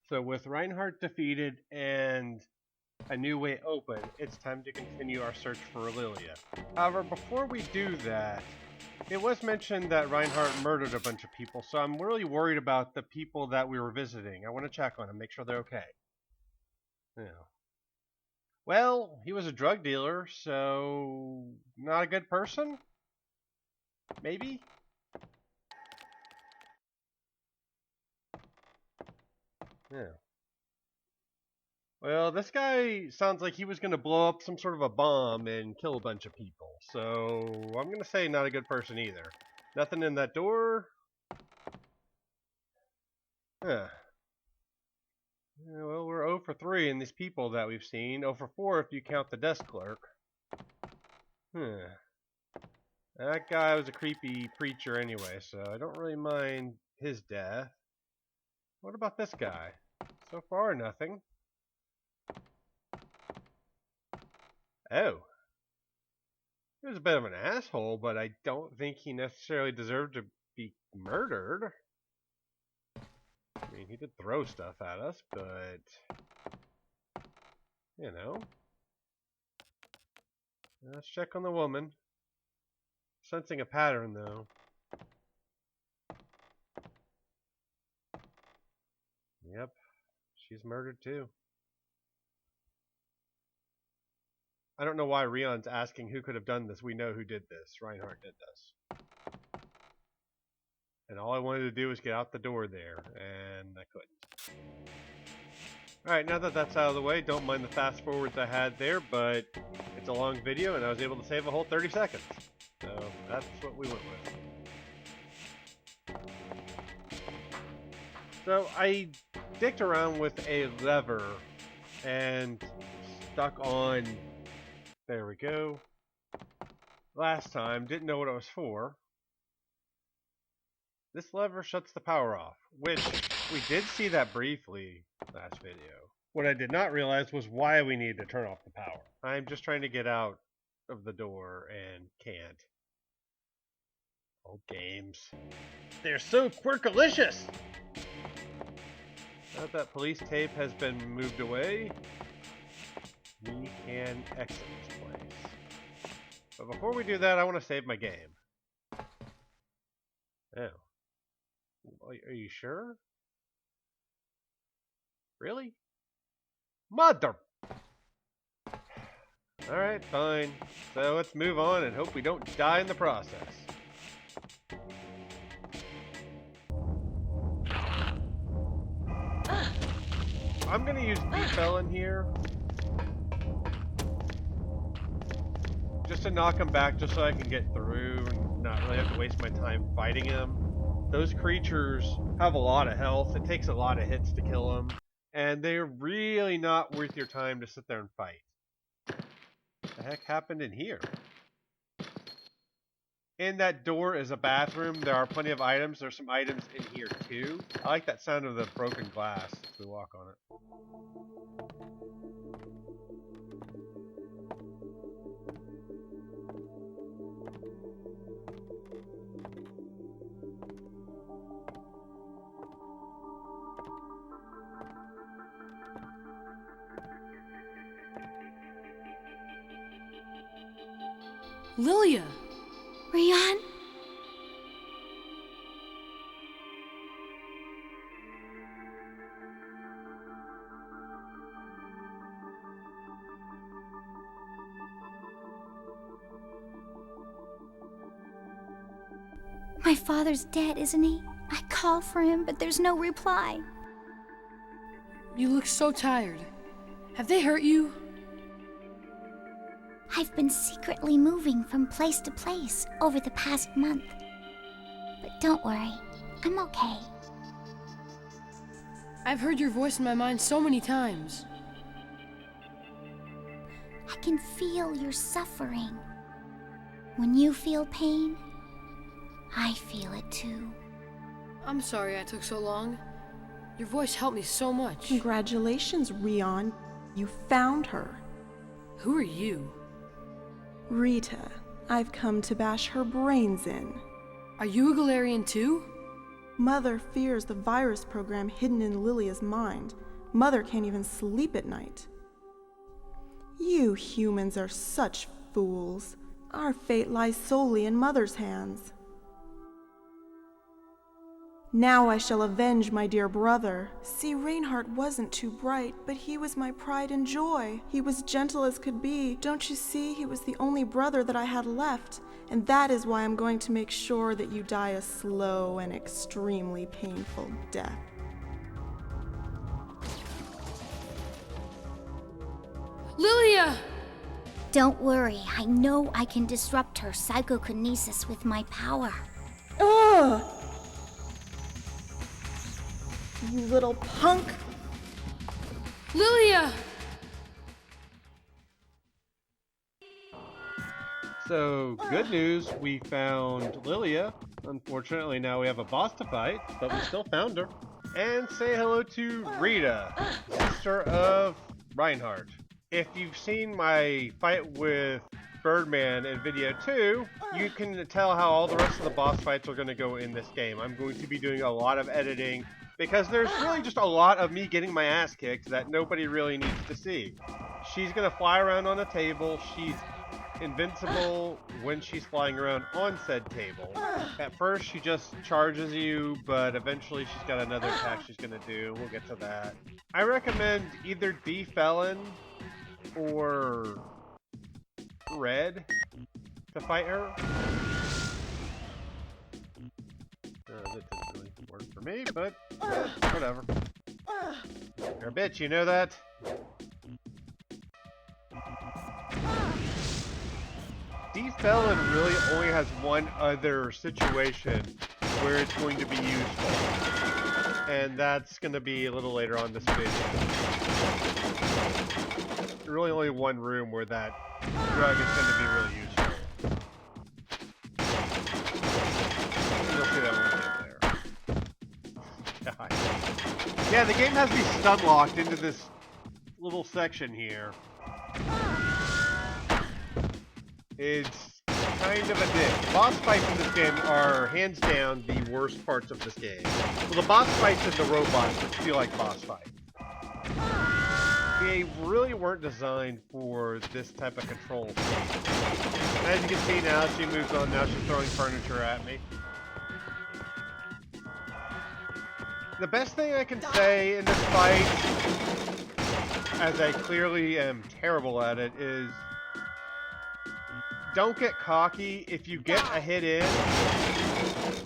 So with Reinhardt defeated and a new way open, it's time to continue our search for Lilia. However, before we do that, it was mentioned that Reinhardt murdered a bunch of people, so I'm really worried about the people that we were visiting. I want to check on them, make sure they're okay. Yeah. Well, he was a drug dealer, so not a good person? Maybe? Yeah. Well, this guy sounds like he was going to blow up some sort of a bomb and kill a bunch of people. So I'm going to say not a good person either. Nothing in that door. Huh. Yeah, well, we're 0 for 3 in these people that we've seen. 0 for 4 if you count the desk clerk. That guy was a creepy preacher anyway, so I don't really mind his death. What about this guy? So far, nothing. Oh. He was a bit of an asshole, but I don't think he necessarily deserved to be murdered. I mean, he did throw stuff at us, but... you know. Let's check on the woman. Sensing a pattern, though. Yep. She's murdered, too. I don't know why Rion's asking who could have done this. We know who did this. Reinhardt did this. And all I wanted to do was get out the door there, and I couldn't. Alright, now that that's out of the way, don't mind the fast forwards I had there, but it's a long video and I was able to save a whole 30 seconds. So that's what we went with. So I dicked around with a lever and stuck on, there we go, last time, didn't know what it was for. This lever shuts the power off, which we did see that briefly last video. What I did not realize was why we needed to turn off the power. I'm just trying to get out of the door and can't. Oh, games. They're so quirkalicious! Now that police tape has been moved away, we can exit this place. But before we do that, I want to save my game. Oh. Are you sure? Really? Mother! Alright, fine. So let's move on and hope we don't die in the process. I'm gonna use Defel in here. Just to knock him back, just so I can get through and not really have to waste my time fighting him. Those creatures have a lot of health. It takes a lot of hits to kill them. And they're really not worth your time to sit there and fight. What the heck happened in here? In that door is a bathroom. There are plenty of items. There's some items in here too. I like that sound of the broken glass as we walk on it. Lilia! Rion? My father's dead, isn't he? I call for him, but there's no reply. You look so tired. Have they hurt you? I've been secretly moving from place to place over the past month. But don't worry, I'm okay. I've heard your voice in my mind so many times. I can feel your suffering. When you feel pain, I feel it too. I'm sorry I took so long. Your voice helped me so much. Congratulations, Rion. You found her. Who are you? Rita. I've come to bash her brains in. Are you a Galerian too? Mother fears the virus program hidden in Lilia's mind. Mother can't even sleep at night. You humans are such fools. Our fate lies solely in Mother's hands. Now I shall avenge my dear brother. See, Reinhardt wasn't too bright, but he was my pride and joy. He was gentle as could be. Don't you see, he was the only brother that I had left, and that is why I'm going to make sure that you die a slow and extremely painful death. Lilia! Don't worry, I know I can disrupt her psychokinesis with my power. Ugh! You little punk! Lilia! So, good news, we found Lilia. Unfortunately, now we have a boss to fight, but we still found her. And say hello to Rita, sister of Reinhardt. If you've seen my fight with Birdman in video 2, you can tell how all the rest of the boss fights are going to go in this game. I'm going to be doing a lot of editing, because there's really just a lot of me getting my ass kicked that nobody really needs to see. She's going to fly around on a table. She's invincible when she's flying around on said table. At first she just charges you, but eventually she's got another attack she's going to do. We'll get to that. I recommend either D Felon or Red to fight her. That didn't really work for me, but whatever. You're a bitch, you know that? D Felon really only has one other situation where it's going to be useful, and that's going to be a little later on this video. There's really only one room where that drug is going to be really useful. You'll see that when we get there. Yeah, the game has me stun locked into this little section here. It's kind of a dick. The boss fights in this game are hands down the worst parts of this game. Well, the boss fights and the robots, which feel like boss fights. They really weren't designed for this type of control scheme. As you can see now, she moves on. Now she's throwing furniture at me. The best thing I can say in this fight, as I clearly am terrible at it, is don't get cocky. If you get a hit in,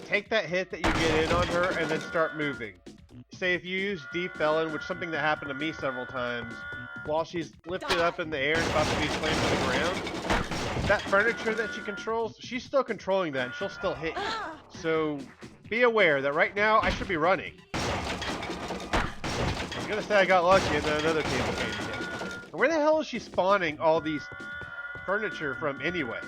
take that hit that you get in on her and then start moving. Say if you use D Felon, which is something that happened to me several times, while she's lifted up in the air and about to be slammed to the ground, that furniture that she controls, she's still controlling that and she'll still hit you. So be aware that right now I should be running. I was gonna say I got lucky and then another table came in. Where the hell is she spawning all these furniture from anyways?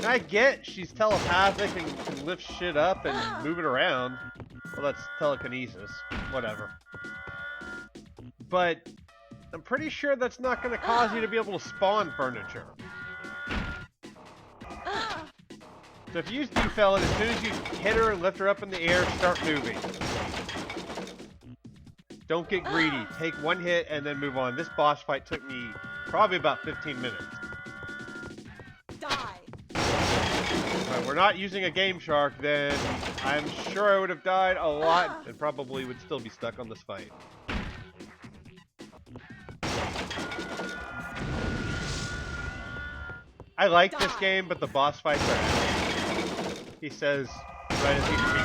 I get she's telepathic and can lift shit up and move it around. Well, that's telekinesis. Whatever. But I'm pretty sure that's not going to cause you to be able to spawn furniture. So if you use D-Felon, as soon as you hit her and lift her up in the air, start moving. Don't get greedy. Take one hit and then move on. This boss fight took me probably about 15 minutes. If we're not using a Game Shark, then I'm sure I would have died a lot and probably would still be stuck on this fight. I like this game, but the boss fights are ass. He says right as he's speaking.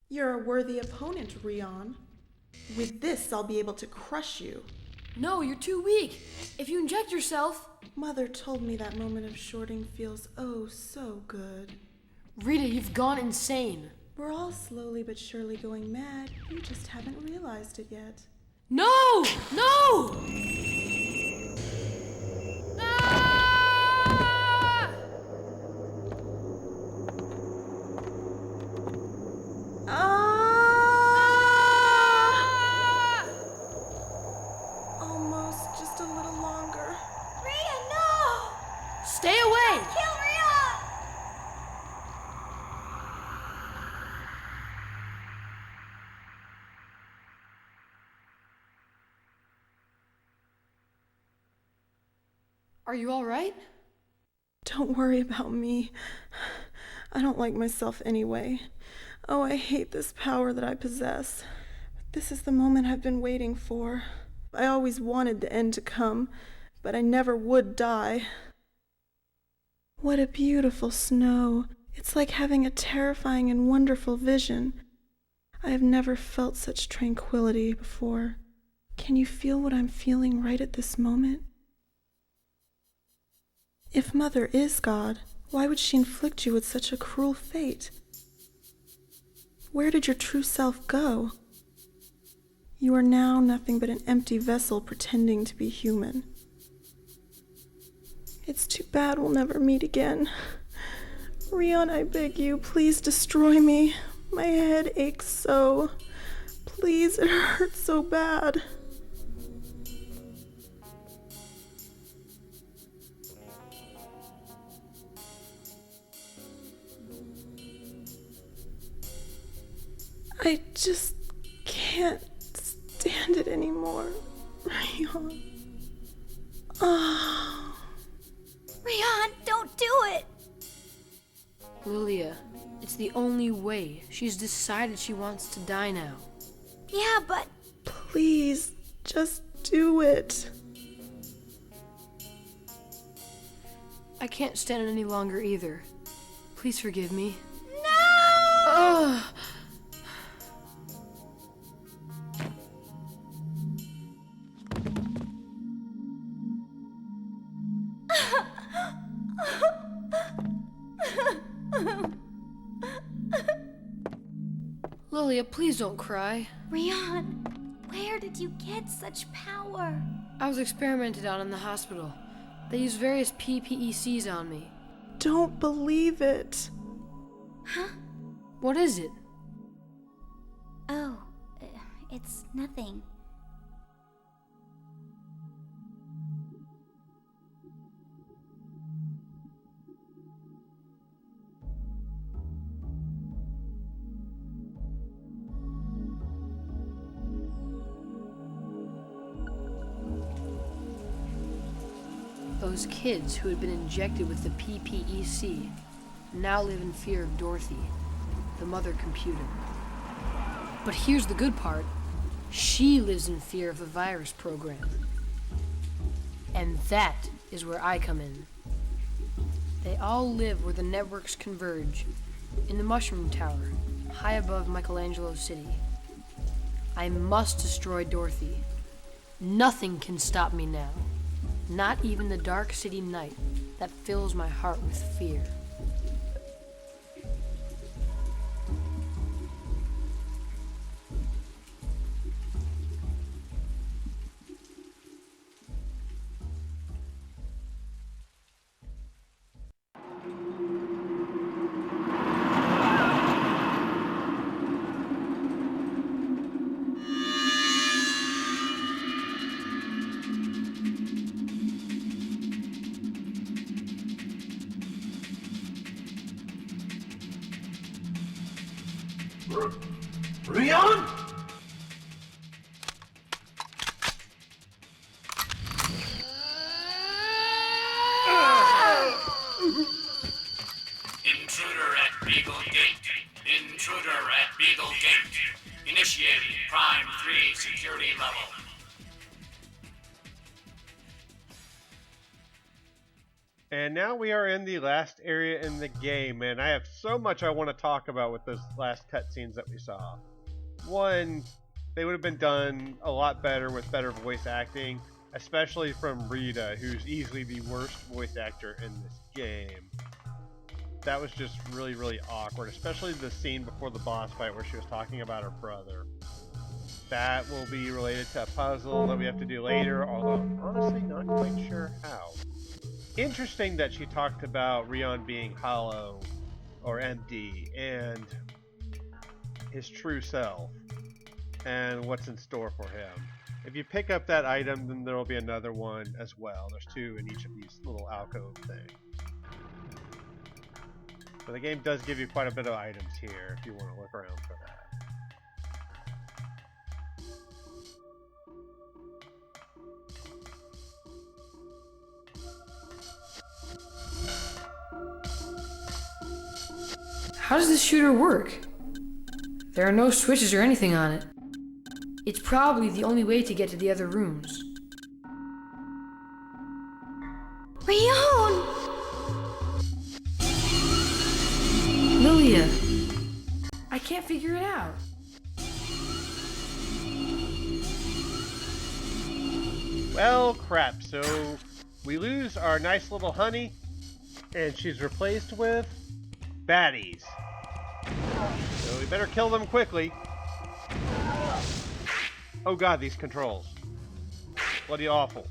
You're a worthy opponent, Rion. With this, I'll be able to crush you. No, you're too weak. If you inject yourself... Mother told me that moment of shorting feels oh so good. Rita, you've gone insane. We're all slowly but surely going mad. You just haven't realized it yet. No! No! Ah! Are you alright? Don't worry about me. I don't like myself anyway. Oh, I hate this power that I possess. But this is the moment I've been waiting for. I always wanted the end to come, but I never would die. What a beautiful snow. It's like having a terrifying and wonderful vision. I have never felt such tranquility before. Can you feel what I'm feeling right at this moment? If Mother is God, why would she inflict you with such a cruel fate? Where did your true self go? You are now nothing but an empty vessel pretending to be human. It's too bad we'll never meet again. Rion, I beg you, please destroy me. My head aches so. Please, it hurts so bad. I just can't stand it anymore. Rion. Oh. Rion, don't do it! Lilia, it's the only way. She's decided she wants to die now. Yeah, but... Please, just do it. I can't stand it any longer either. Please forgive me. No! Ugh! Lilia, please don't cry. Rion, where did you get such power? I was experimented on in the hospital. They used various PPECs on me. Don't believe it. Huh? What is it? Oh, it's nothing. Those kids who had been injected with the PPEC now live in fear of Dorothy, the mother computer. But here's the good part. She lives in fear of the virus program. And that is where I come in. They all live where the networks converge, in the Mushroom Tower, high above Michelangelo City. I must destroy Dorothy. Nothing can stop me now. Not even the dark city night that fills my heart with fear. Rion? Intruder at Beagle Gate. Intruder at Beagle Gate. Initiating Prime 3 security level. And now we are in the last area in the game, and I have so much I want to talk about with those last cutscenes that we saw. One, they would have been done a lot better with better voice acting, especially from Rita, who's easily the worst voice actor in this game. That was just really, really awkward, especially the scene before the boss fight where she was talking about her brother. That will be related to a puzzle that we have to do later, although honestly not quite sure how. Interesting that she talked about Rion being hollow or empty and his true self and what's in store for him. If you pick up that item, then there will be another one as well. There's two in each of these little alcove things. So the game does give you quite a bit of items here if you want to look around for that. How does this shooter work? There are no switches or anything on it. It's probably the only way to get to the other rooms. Rion! Lilia! I can't figure it out. Well, crap. So we lose our nice little honey, and she's replaced with baddies. So we better kill them quickly. Oh god, these controls. Bloody awful.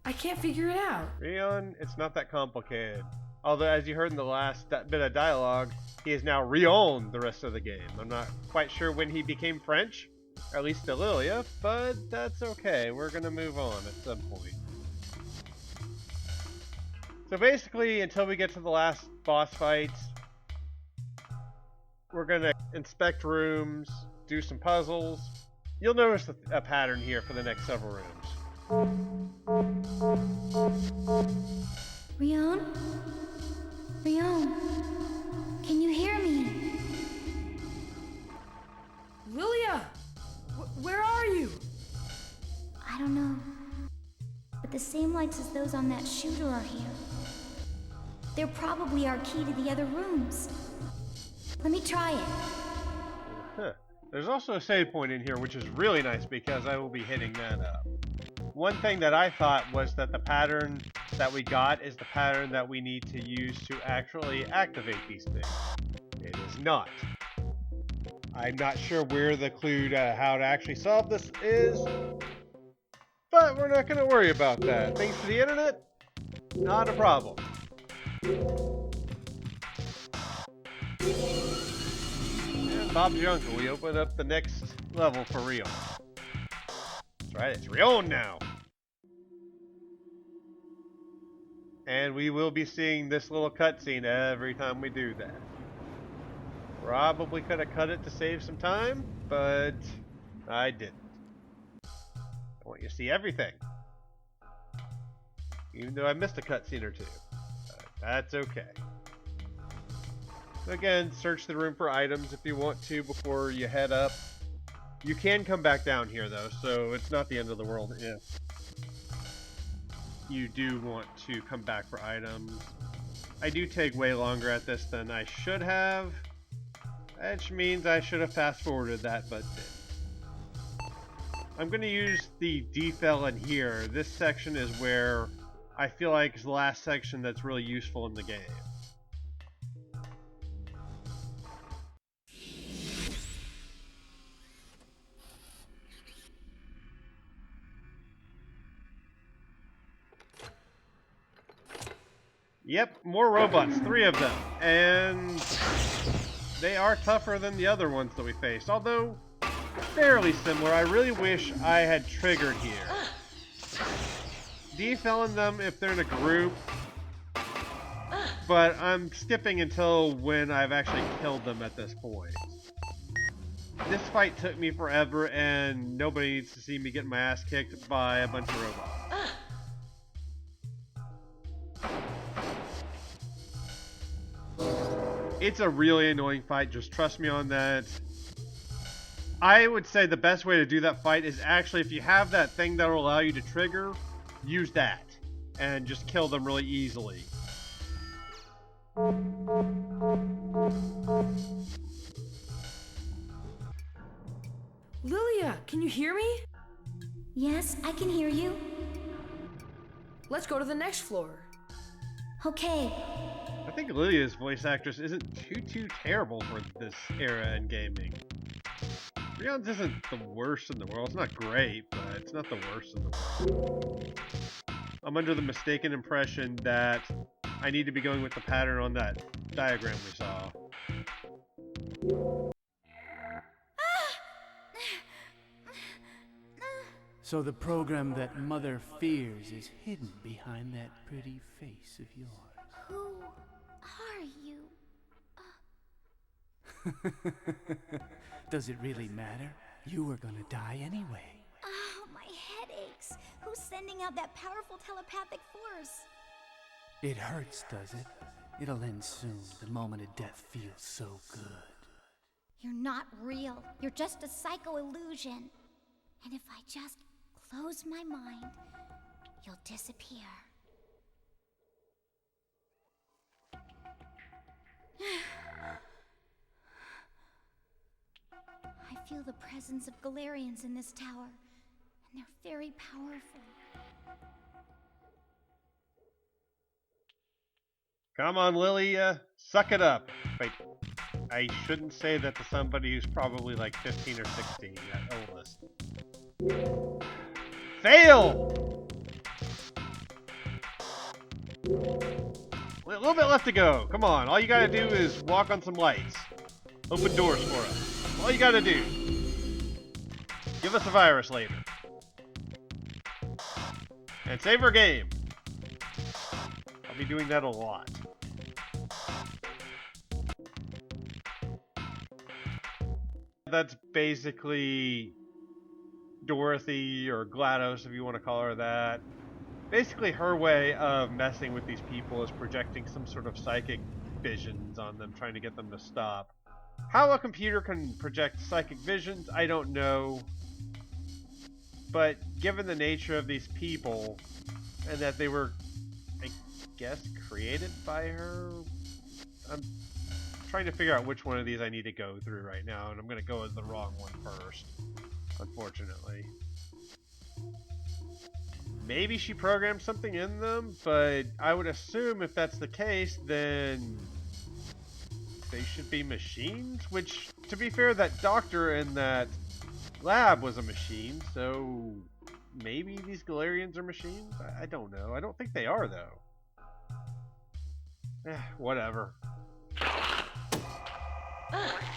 I can't figure it out. Rion, it's not that complicated. Although, as you heard in the last bit of dialogue, he is now Rion the rest of the game. I'm not quite sure when he became French, or at least to Lilia, but that's okay. We're gonna move on at some point. So basically, until we get to the last boss fights, we're gonna inspect rooms, do some puzzles. You'll notice a pattern here for the next several rooms. Rion? Rion? Can you hear me? Lilia! Where are you? I don't know. But the same lights as those on that shooter are here. They're probably our key to the other rooms. Let me try it. Huh. There's also a save point in here, which is really nice because I will be hitting that up. One thing that I thought was that the pattern that we got is the pattern that we need to use to actually activate these things. It is not. I'm not sure where the clue to how to actually solve this is, but we're not going to worry about that. Thanks to the internet, not a problem. And Bob's your uncle. We open up the next level for Rion. That's right, it's Rion now. And we will be seeing this little cutscene every time we do that. Probably could have cut it to save some time, but I didn't. I want you to see everything. Even though I missed a cutscene or two. But that's okay. Again, search the room for items if you want to before you head up. You can come back down here though, so it's not the end of the world if you do want to come back for items. I do take way longer at this than I should have, which means I should have fast forwarded that, but didn't. I'm going to use the defel in here. This section is where I feel like is the last section that's really useful in the game. Yep, more robots, 3 of them, and they are tougher than the other ones that we faced, although fairly similar. I really wish I had triggered here. Defelling them if they're in a group, but I'm skipping until when I've actually killed them at this point. This fight took me forever, and nobody needs to see me get my ass kicked by a bunch of robots. It's a really annoying fight, just trust me on that. I would say the best way to do that fight is actually, if you have that thing that will allow you to trigger, use that. And just kill them really easily. Lilia, can you hear me? Yes, I can hear you. Let's go to the next floor. Okay. I think Lilia's voice actress isn't too terrible for this era in gaming. Rion's isn't the worst in the world. It's not great, but it's not the worst in the world. I'm under the mistaken impression that I need to be going with the pattern on that diagram we saw. So the program that Mother fears is hidden behind that pretty face of yours. Who are you? Does it really matter? You were gonna die anyway. Oh, my head aches. Who's sending out that powerful telepathic force? It hurts, does it? It'll end soon. The moment of death feels so good. You're not real. You're just a psycho illusion. And if I just close my mind, you'll disappear. I feel the presence of Galerians in this tower, and they're very powerful. Come on, Lilia, suck it up. Wait, I shouldn't say that to somebody who's probably like 15 or 16 at oldest. Fail! A little bit left to go. Come on, all you gotta do is walk on some lights. Open doors for us. All you gotta do. Give us a virus later. And save our game. I'll be doing that a lot. That's basically Dorothy, or GLaDOS if you want to call her that. Basically her way of messing with these people is projecting some sort of psychic visions on them, trying to get them to stop. How a computer can project psychic visions, I don't know. But given the nature of these people, and that they were, I guess, created by her, I'm trying to figure out which one of these I need to go through right now, and I'm going to go with the wrong one first, unfortunately. Maybe she programmed something in them, but I would assume if that's the case, then they should be machines, which, to be fair, that doctor in that lab was a machine, so maybe these Galerians are machines? I don't know. I don't think they are, though. Whatever.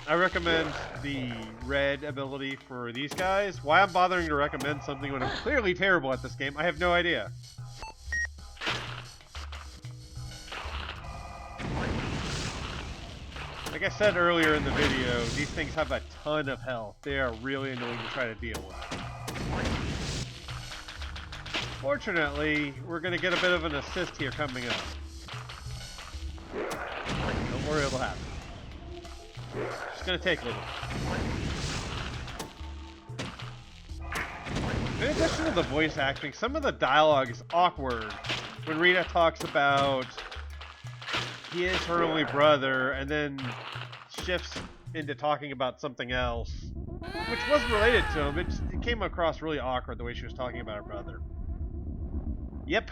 I recommend the red ability for these guys. Why I'm bothering to recommend something when I'm clearly terrible at this game, I have no idea. Like I said earlier in the video, these things have a ton of health. They are really annoying to try to deal with. Fortunately, we're going to get a bit of an assist here coming up. Don't worry, it'll happen. It's gonna take a little. In addition to the voice acting, some of the dialogue is awkward. When Rita talks about he is her only brother, and then shifts into talking about something else, which wasn't related to him. It came across really awkward the way she was talking about her brother. Yep.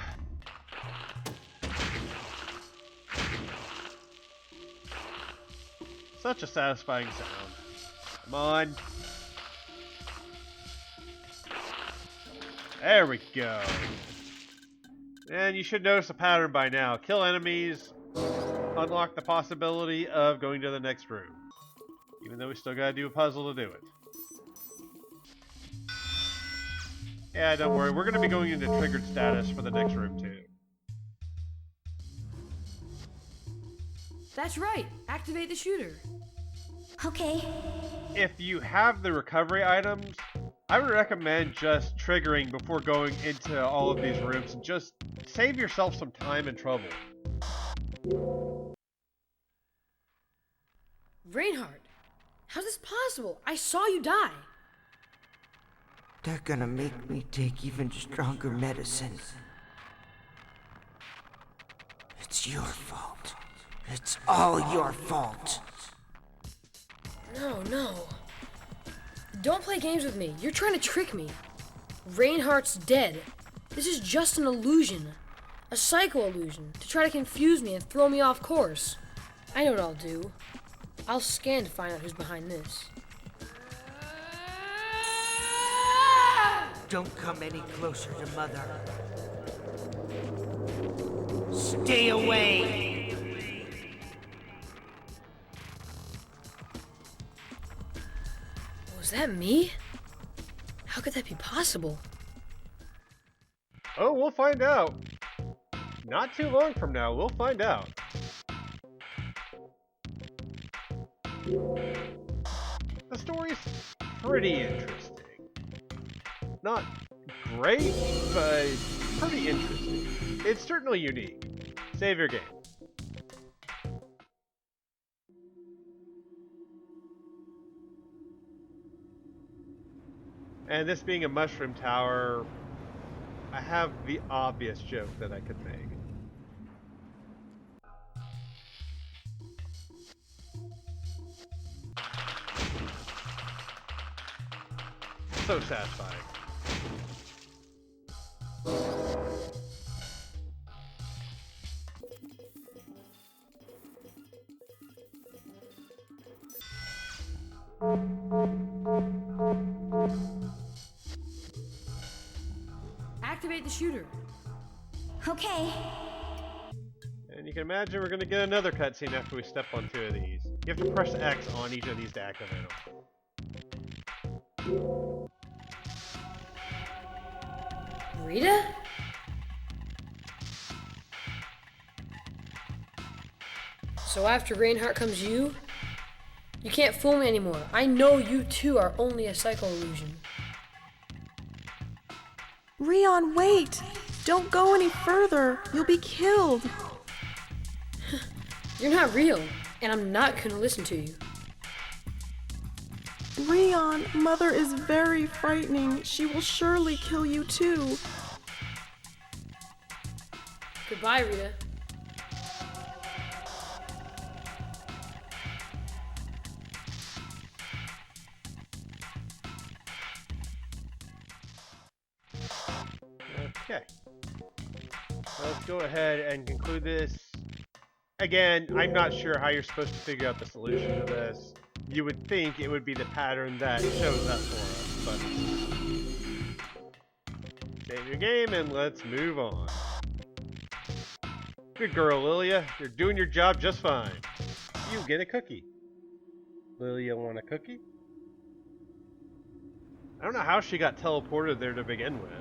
Such a satisfying sound. Come on. There we go. And you should notice a pattern by now. Kill enemies, unlock the possibility of going to the next room. Even though we still gotta do a puzzle to do it. Yeah, don't worry. We're gonna be going into triggered status for the next room too. That's right. Activate the shooter. Okay. If you have the recovery items, I would recommend just triggering before going into all of these rooms and just save yourself some time and trouble. Reinhardt, how's this possible? I saw you die. They're gonna make me take even stronger medicine. It's your fault. It's all your fault. No. Don't play games with me. You're trying to trick me. Reinhardt's dead. This is just an illusion. A psycho illusion to try to confuse me and throw me off course. I know what I'll do. I'll scan to find out who's behind this. Don't come any closer to Mother. Stay away! Was that me? How could that be possible? Oh, we'll find out. Not too long from now, we'll find out. The story's pretty interesting. Not great, but pretty interesting. It's certainly unique. Save your game. And this being a mushroom tower, I have the obvious joke that I could make. So satisfying. Activate the shooter. Okay. And you can imagine we're going to get another cutscene after we step on 2 of these. You have to press X on each of these to activate them. Rita? So after Reinhardt comes you? You can't fool me anymore. I know you too are only a psycho illusion. Rion, wait! Don't go any further. You'll be killed. You're not real, and I'm not gonna listen to you. Rion, Mother is very frightening. She will surely kill you too. Goodbye, Rita. Okay. Let's go ahead and conclude this. Again, I'm not sure how you're supposed to figure out the solution to this. You would think it would be the pattern that shows up for us, but save your game and let's move on. Good girl, Lilia. You're doing your job just fine. You get a cookie. Lilia want a cookie? I don't know how she got teleported there to begin with,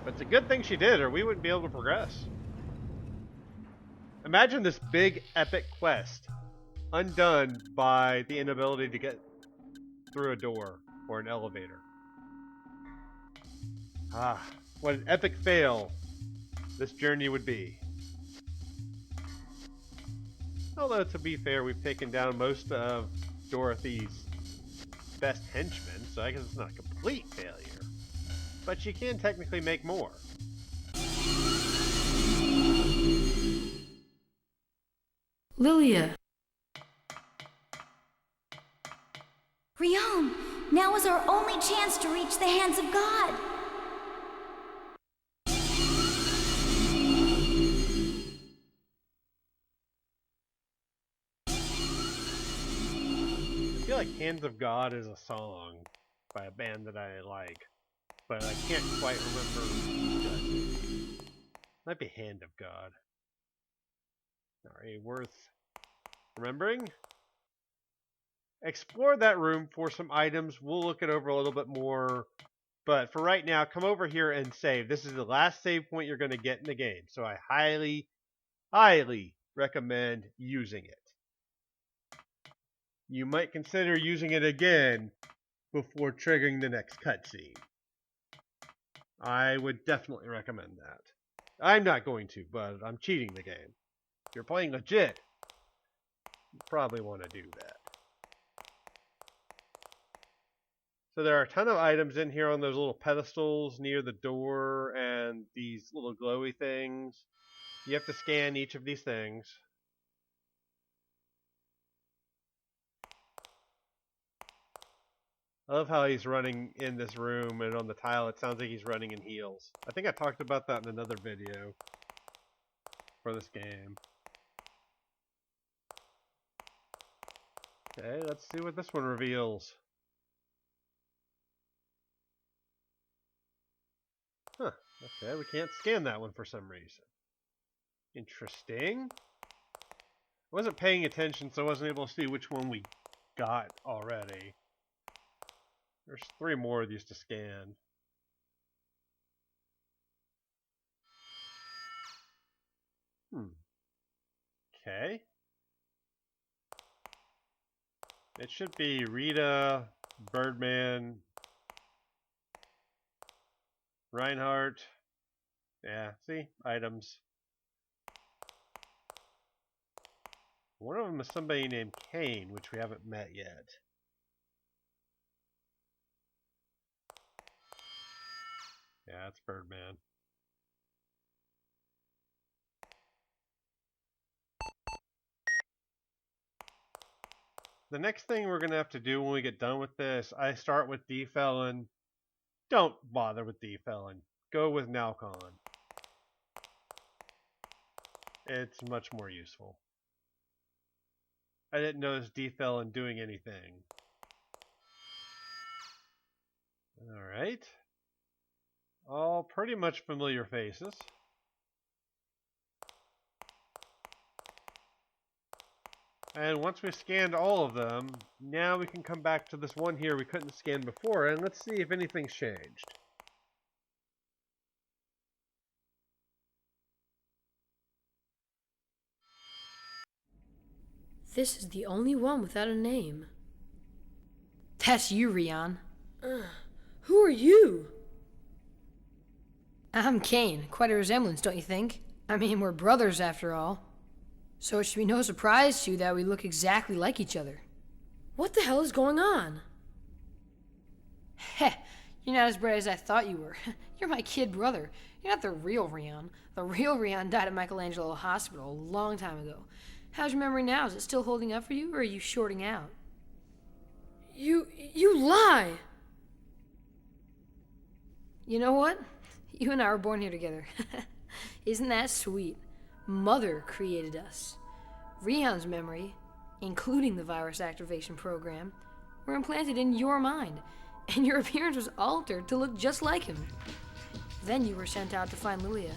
but it's a good thing she did or we wouldn't be able to progress. Imagine this big epic quest undone by the inability to get through a door or an elevator. Ah, what an epic fail this journey would be. Although, to be fair, we've taken down most of Dorothy's best henchmen, so I guess it's not a complete failure. But she can technically make more. Lilia. Rion, now is our only chance to reach the hands of God. I feel like Hands of God is a song by a band that I like, but I can't quite remember who does it. Might be Hand of God. Alright, worth remembering. Explore that room for some items. We'll look it over a little bit more. But for right now, come over here and save. This is the last save point you're going to get in the game. So I highly, highly recommend using it. You might consider using it again before triggering the next cutscene. I would definitely recommend that. I'm not going to, but I'm cheating the game. If you're playing legit, you probably want to do that. So there are a ton of items in here on those little pedestals near the door and these little glowy things. You have to scan each of these things. I love how he's running in this room, and on the tile it sounds like he's running in heels. I think I talked about that in another video for this game. Okay, let's see what this one reveals. Huh, okay, we can't scan that one for some reason. Interesting. I wasn't paying attention, so I wasn't able to see which one we got already. There's 3 more of these to scan. Okay. It should be Rita, Birdman, Reinhardt. Yeah, see? Items. One of them is somebody named Kane, which we haven't met yet. Yeah, that's Birdman. The next thing we're going to have to do when we get done with this, I start with D-Felon. Don't bother with D-Felon. Go with Nalcon. It's much more useful. I didn't notice D-Felon doing anything. Alright. All pretty much familiar faces. And once we've scanned all of them, now we can come back to this one here we couldn't scan before, and let's see if anything's changed. This is the only one without a name. That's you, Rion. Who are you? I'm Kane. Quite a resemblance, don't you think? I mean, we're brothers after all. So it should be no surprise to you that we look exactly like each other. What the hell is going on? Heh, you're not as bright as I thought you were. You're my kid brother. You're not the real Rion. The real Rion died at Michelangelo Hospital a long time ago. How's your memory now? Is it still holding up for you, or are you shorting out? You lie! You know what? You and I were born here together. Isn't that sweet? Mother created us. Rion's memory, including the virus activation program, were implanted in your mind, and your appearance was altered to look just like him. Then you were sent out to find Lilia.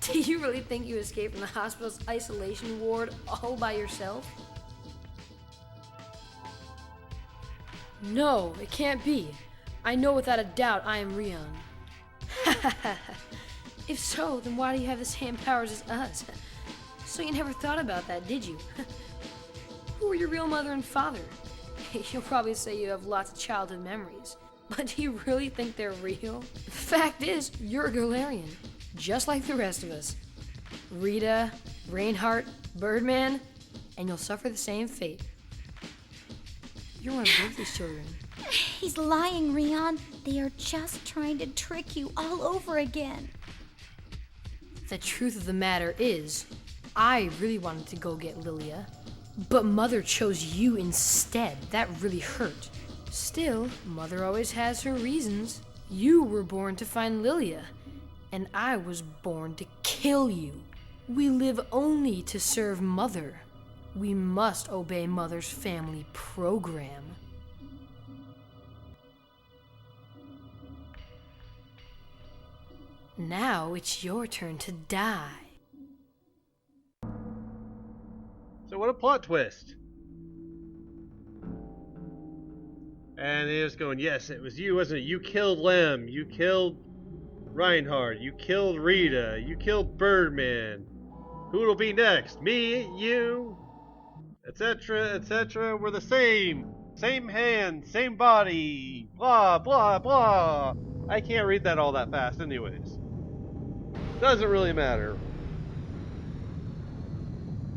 Do you really think you escaped from the hospital's isolation ward all by yourself? No, it can't be. I know without a doubt I am Rion. If so, then why do you have the same powers as us? So you never thought about that, did you? Who are your real mother and father? You'll probably say you have lots of childhood memories, but do you really think they're real? The fact is, you're a Galerian, just like the rest of us. Rita, Reinhardt, Birdman, and you'll suffer the same fate. You're one of Dorothy's children. He's lying, Rion. They are just trying to trick you all over again. The truth of the matter is, I really wanted to go get Lilia, but Mother chose you instead. That really hurt. Still, Mother always has her reasons. You were born to find Lilia, and I was born to kill you. We live only to serve Mother. We must obey Mother's family program. Now it's your turn to die. So what a plot twist. And he was going, yes, it was you, wasn't it? You killed Lem, you killed Reinhardt, you killed Rita, you killed Birdman. Who'll be next? Me, you, etc., etc. We're the same. Same hand, same body, blah, blah, blah. I can't read that all that fast anyways. Doesn't really matter.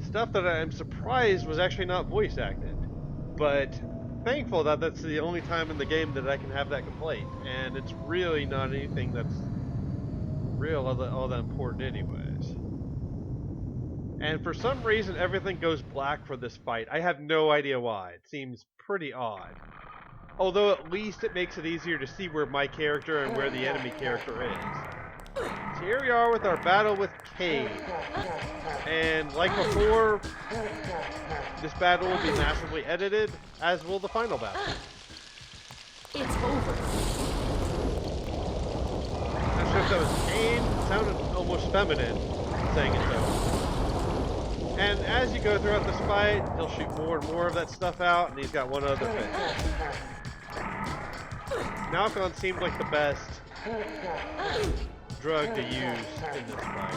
Stuff that I'm surprised was actually not voice acted. But thankful that that's the only time in the game that I can have that complaint. And it's really not anything that's real all that important anyways. And for some reason everything goes black for this fight. I have no idea why. It seems pretty odd. Although at least it makes it easier to see where my character and where the enemy character is. So here we are with our battle with Kane. And like before, this battle will be massively edited, as will the final battle. It's over. Not sure if that was Kane, it sounded almost feminine saying it's over. And as you go throughout this fight, he'll shoot more and more of that stuff out, and he's got one other thing. Nalcon seemed like the best drug to use in this fight.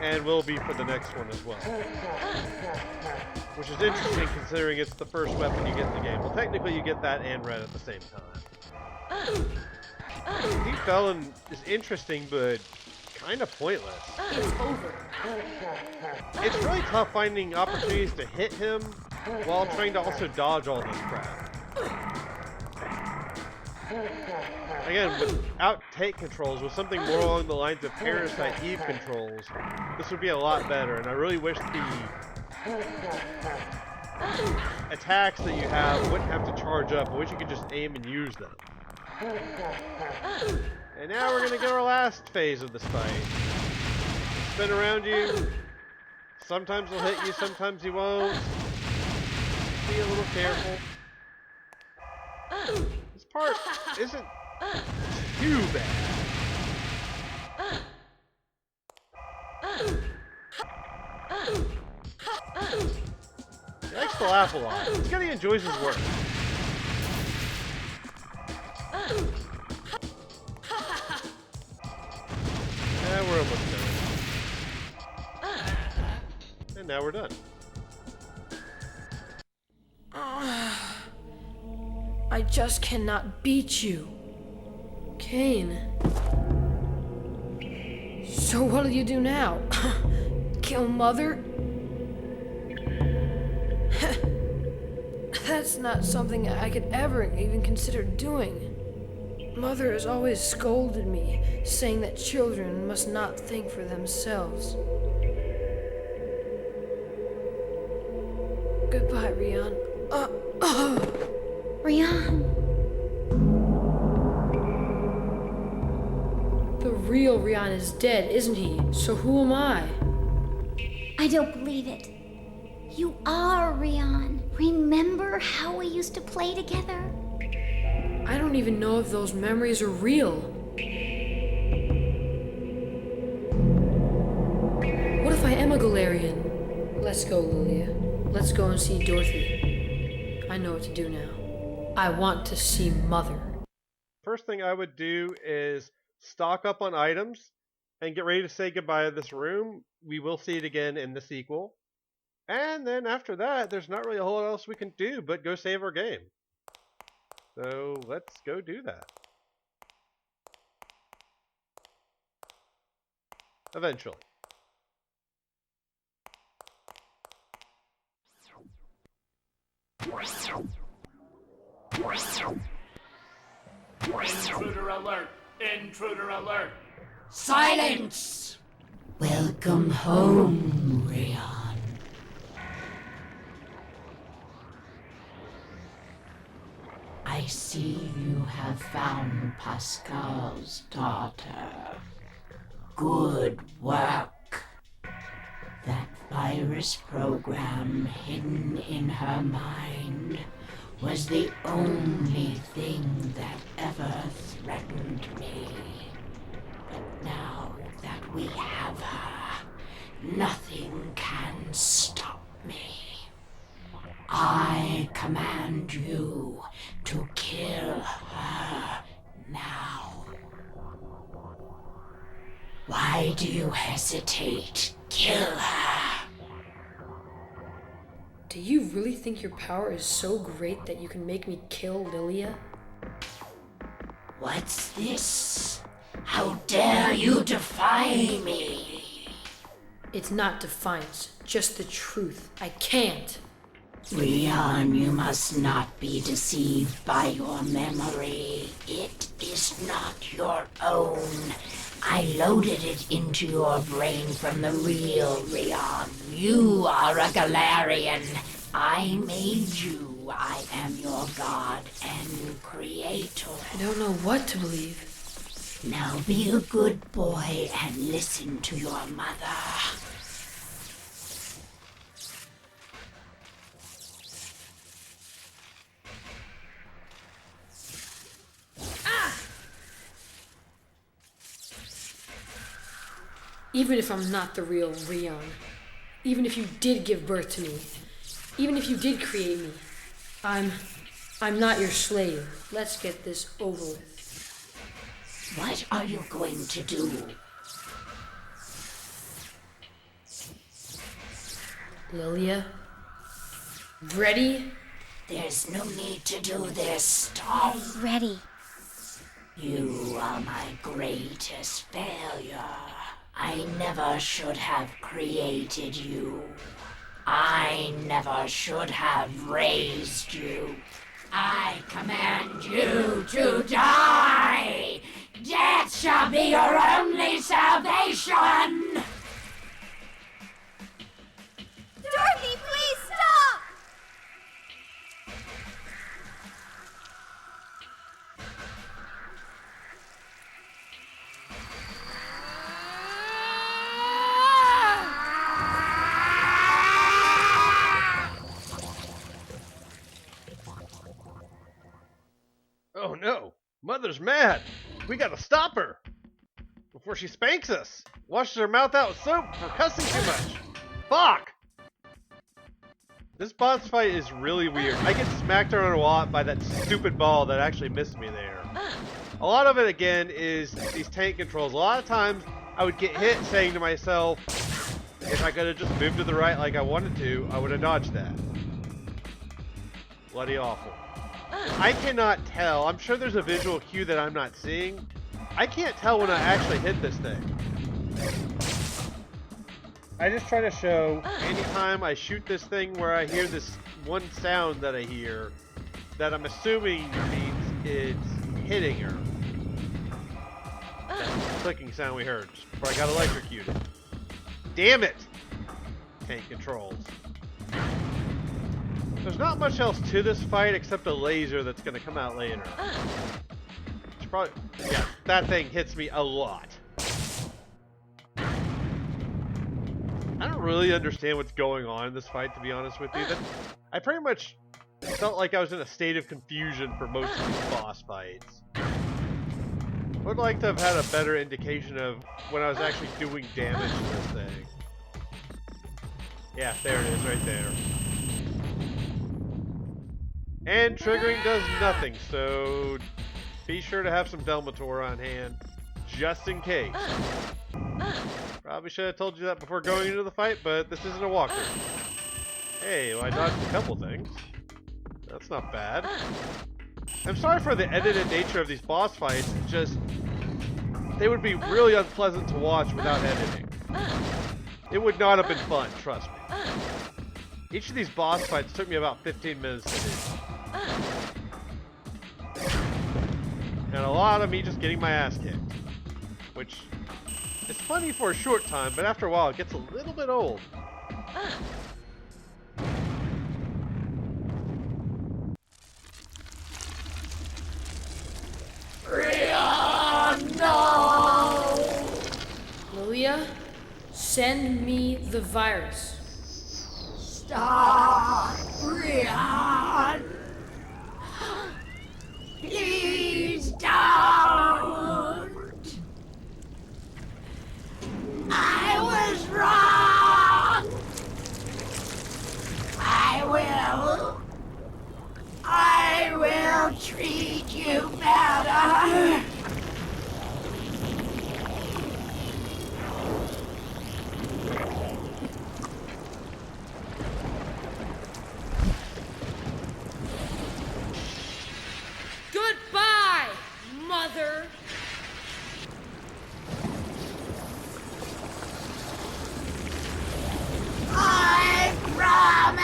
and will be for the next one as well. Which is interesting considering it's the first weapon you get in the game. Well, technically you get that and red at the same time. Deep Felon is interesting, but kind of pointless. It's over. It's really tough finding opportunities to hit him while trying to also dodge all this crap. Again, without take controls, with something more along the lines of Parasite Eve controls, this would be a lot better, and I really wish the attacks that you have wouldn't have to charge up. I wish you could just aim and use them. And now we're going to get our last phase of this fight. Spin around you. Sometimes he'll hit you, sometimes he won't. Be a little careful. This part isn't too bad. He likes to laugh a lot. It's good he enjoys his work. And we're almost done. And now we're done. I just cannot beat you. Cain. So what'll you do now? Kill Mother? That's not something I could ever even consider doing. Mother has always scolded me, saying that children must not think for themselves. Goodbye, Rian. Rian. The real Rian is dead, isn't he? So who am I? I don't believe it. You are Rian. Remember how we used to play together? I don't even know if those memories are real. What if I am a Galerian? Let's go, Lilia. Let's go and see Dorothy. I know what to do now. I want to see Mother. First thing I would do is stock up on items and get ready to say goodbye to this room. We will see it again in the sequel. And then after that, there's not really a whole lot else we can do but go save our game. So let's go do that. Eventually. Intruder alert! Intruder alert! Silence! Welcome home, Rian. I see you have found Pascal's daughter. Good work. That virus program hidden in her mind was the only thing that ever threatened me. But now that we have her, nothing can stop me. I command you to kill her now. Why do you hesitate? Kill her! Do you really think your power is so great that you can make me kill Lilia? What's this? How dare you defy me? It's not defiance, just the truth. I can't. Rian, you must not be deceived by your memory. It is not your own. I loaded it into your brain from the real Rian. You are a Galerian. I made you. I am your god and creator. I don't know what to believe. Now be a good boy and listen to your mother. Even if I'm not the real Rian, even if you did give birth to me, even if you did create me, I'm not your slave. Let's get this over with. What are you going to do? Lilia? Ready? There's no need to do this. Stop. Ready. You are my greatest failure. I never should have created you. I never should have raised you. I command you to die! Death shall be your only salvation! Dorothy, please stop! Oh no! Mother's mad! We gotta stop her! Before she spanks us! Washes her mouth out with soap for cussing too much! Fuck! This boss fight is really weird. I get smacked around a lot by that stupid ball that actually missed me there. A lot of it, again, is these tank controls. A lot of times, I would get hit saying to myself, if I could have just moved to the right like I wanted to, I would have dodged that. Bloody awful. I cannot tell. I'm sure there's a visual cue that I'm not seeing. I can't tell when I actually hit this thing. I just try to show anytime I shoot this thing where I hear this one sound that I hear, that I'm assuming means it's hitting her. That clicking sound we heard just before I got electrocuted. Damn it! Tank controls. There's not much else to this fight except a laser that's going to come out later. It's probably, yeah, that thing hits me a lot. I don't really understand what's going on in this fight, to be honest with you. I pretty much felt like I was in a state of confusion for most of these boss fights. I would like to have had a better indication of when I was actually doing damage to this thing. Yeah, there it is, right there. And triggering does nothing, so be sure to have some Delmator on hand, just in case. Probably should have told you that before going into the fight, but this isn't a walkthrough. Hey, well, I dodged a couple things. That's not bad. I'm sorry for the edited nature of these boss fights, it's just they would be really unpleasant to watch without editing. It would not have been fun, trust me. Each of these boss fights took me about 15 minutes to do. And a lot of me just getting my ass kicked. Which is funny for a short time, but after a while it gets a little bit old. No! Lilia, send me the virus. Stop, Rian! Please don't! I was wrong! I will treat you better! Goodbye, Mother! I promise!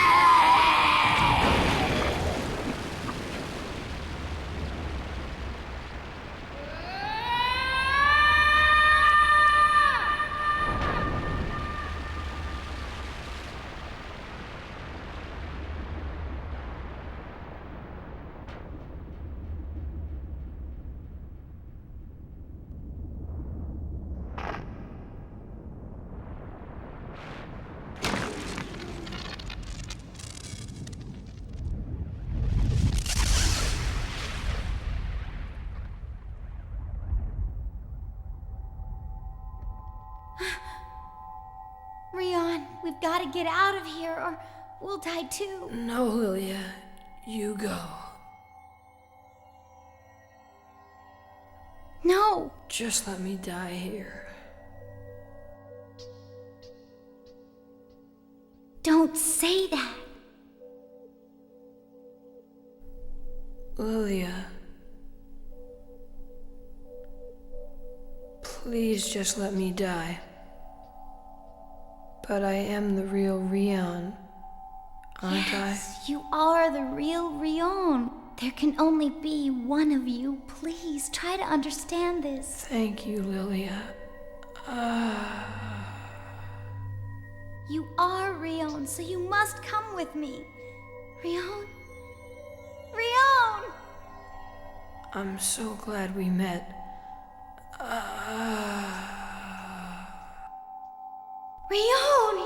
Rion, we've got to get out of here or we'll die too. No, Lilia. You go. No! Just let me die here. Don't say that. Lilia. Please just let me die. But I am the real Rion, aren't Yes, you are the real Rion. There can only be one of you. Please, try to understand I? this. Thank you, Lilia. You are Rion, so you must come with me. Rion? Rion! I'm so glad we met. Rion!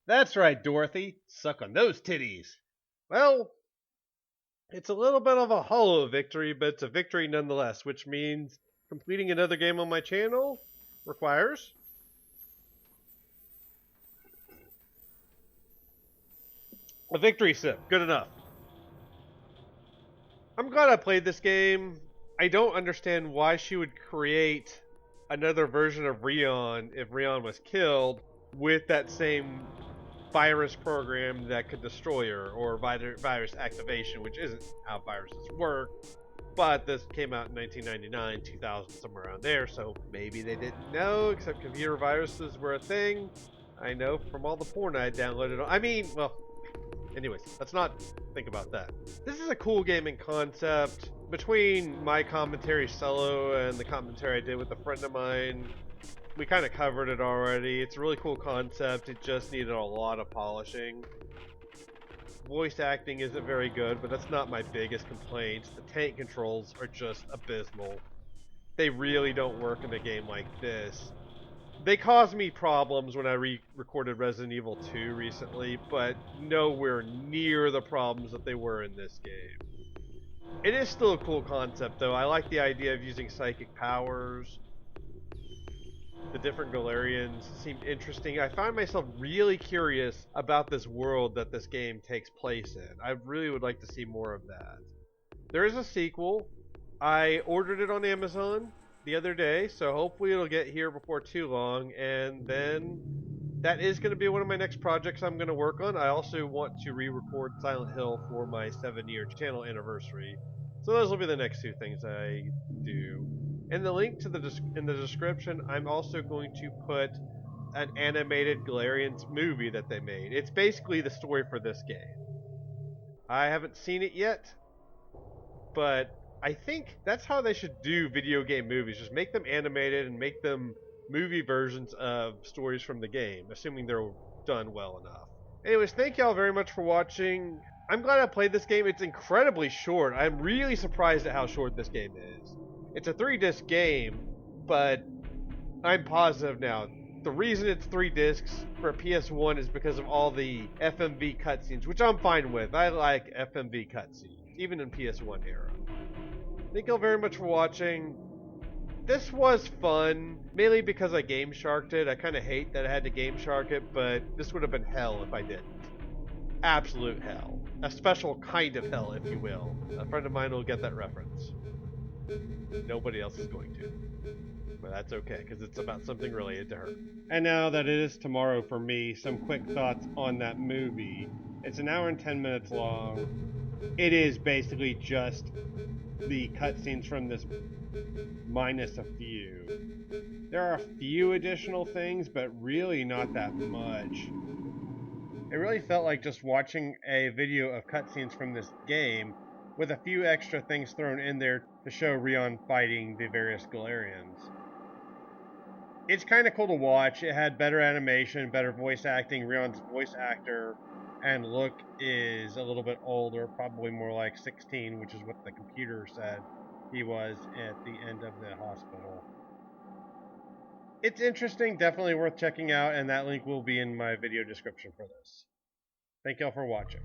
That's right, Dorothy. Suck on those titties. Well, it's a little bit of a hollow victory, but it's a victory nonetheless, which means completing another game on my channel requires a victory sip. Good enough. I'm glad I played this game. I don't understand why she would create another version of Rion if Rion was killed with that same virus program that could destroy her, or virus activation, which isn't how viruses work. But this came out in 1999, 2000, somewhere around there, so maybe they didn't know, except computer viruses were a thing. I know from all the porn I downloaded. Anyways, let's not think about that. This is a cool gaming concept. Between my commentary solo and the commentary I did with a friend of mine, we kind of covered it already. It's a really cool concept. It just needed a lot of polishing. Voice acting isn't very good, but that's not my biggest complaint. The tank controls are just abysmal. They really don't work in a game like this. They caused me problems when I recorded Resident Evil 2 recently, but nowhere near the problems that they were in this game. It is still a cool concept, though. I like the idea of using psychic powers. The different Galerians seemed interesting. I find myself really curious about this world that this game takes place in. I really would like to see more of that. There is a sequel. I ordered it on Amazon the other day, so hopefully it'll get here before too long, and then that is going to be one of my next projects I'm going to work on. I also want to re-record Silent Hill for my 7-year channel anniversary, so those will be the next two things I do. In the link to in the description, I'm also going to put an animated Galerians movie that they made. It's basically the story for this game. I haven't seen it yet, but I think that's how they should do video game movies. Just make them animated and make them movie versions of stories from the game, assuming they're done well enough. Anyways, thank y'all very much for watching. I'm glad I played this game. It's incredibly short. I'm really surprised at how short this game is. It's a 3-disc game, but I'm positive now. The reason it's 3 discs for a PS1 is because of all the FMV cutscenes, which I'm fine with. I like FMV cutscenes, even in PS1 era. Thank you all very much for watching. This was fun, mainly because I Game Sharked it. I kind of hate that I had to Game Shark it, but this would have been hell if I didn't. Absolute hell. A special kind of hell, if you will. A friend of mine will get that reference. Nobody else is going to. But that's okay, because it's about something related to her. And now that it is tomorrow for me, some quick thoughts on that movie. It's an hour and 10 minutes long. It is basically just the cutscenes from this minus a few. There are a few additional things, but really not that much. It really felt like just watching a video of cutscenes from this game with a few extra things thrown in there to show Rion fighting the various Galerians. It's kind of cool to watch. It had better animation, better voice acting. Rion's voice actor and look is a little bit older, probably more like 16, which is what the computer said he was at the end of the hospital. It's interesting, definitely worth checking out, and that link will be in my video description for this. Thank y'all for watching.